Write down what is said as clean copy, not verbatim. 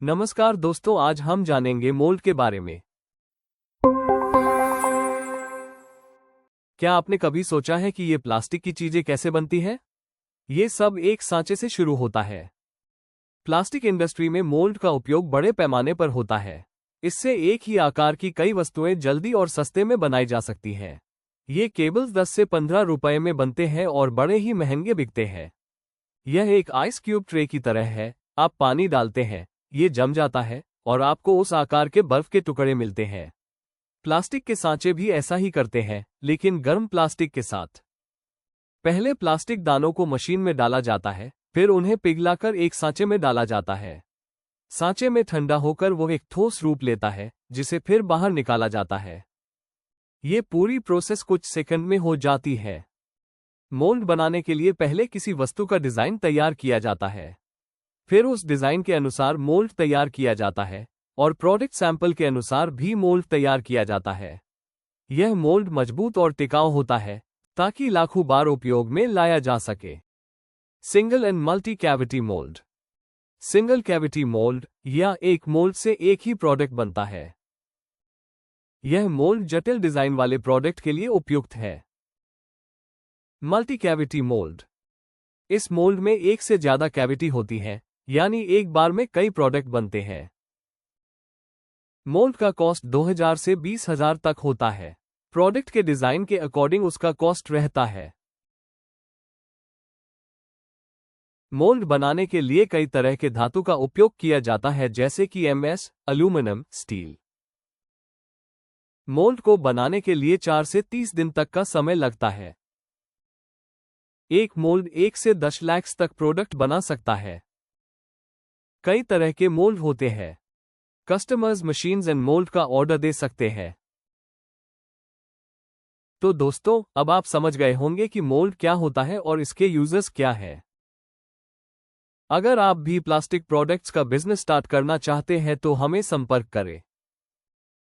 नमस्कार दोस्तों, आज हम जानेंगे मोल्ड के बारे में। क्या आपने कभी सोचा है कि ये प्लास्टिक की चीजें कैसे बनती है? ये सब एक सांचे से शुरू होता है। प्लास्टिक इंडस्ट्री में मोल्ड का उपयोग बड़े पैमाने पर होता है। इससे एक ही आकार की कई वस्तुएं जल्दी और सस्ते में बनाई जा सकती हैं। ये केबल्स 10 से 15 रुपए में बनते हैं और बड़े ही महंगे बिकते हैं। यह एक आइस क्यूब ट्रे की तरह है। आप पानी डालते हैं, ये जम जाता है और आपको उस आकार के बर्फ के टुकड़े मिलते हैं। प्लास्टिक के सांचे भी ऐसा ही करते हैं, लेकिन गर्म प्लास्टिक के साथ। पहले प्लास्टिक दानों को मशीन में डाला जाता है, फिर उन्हें पिघलाकर एक सांचे में डाला जाता है। सांचे में ठंडा होकर वो एक ठोस रूप लेता है, जिसे फिर बाहर निकाला जाता है। ये पूरी प्रोसेस कुछ सेकंड में हो जाती है। मोल्ड बनाने के लिए पहले किसी वस्तु का डिजाइन तैयार किया जाता है। फिर उस डिजाइन के अनुसार मोल्ड तैयार किया जाता है और प्रोडक्ट सैंपल के अनुसार भी मोल्ड तैयार किया जाता है। यह मोल्ड मजबूत और टिकाऊ होता है ताकि लाखों बार उपयोग में लाया जा सके। Single and multi cavity mould. Single cavity mould या एक मोल्ड से एक ही प्रोडक्ट बनता है। यह मोल्ड जटिल डिजाइन वाले प्रोडक्ट के लिए उपयुक्त है। Multi cavity mould. इस मोल्ड में एक से ज्यादा कैविटी होती है, यानी एक बार में कई प्रोडक्ट बनते हैं। मोल्ड का कॉस्ट 2000 से 20,000 तक होता है। प्रोडक्ट के डिजाइन के अकॉर्डिंग उसका कॉस्ट रहता है। मोल्ड बनाने के लिए कई तरह के धातु का उपयोग किया जाता है, जैसे कि एमएस, एल्यूमिनियम, स्टील। मोल्ड को बनाने के लिए 4 से 30 दिन तक का समय लगता है। एक मोल्ड 1 से 10 लाख तक प्रोडक्ट बना सकता है। कई तरह के मोल्ड होते हैं। कस्टमर्स मशीन्स एंड मोल्ड का ऑर्डर दे सकते हैं। तो दोस्तों, अब आप समझ गए होंगे कि मोल्ड क्या होता है और इसके यूजर्स क्या है। अगर आप भी प्लास्टिक प्रोडक्ट्स का बिजनेस स्टार्ट करना चाहते हैं तो हमें संपर्क करें।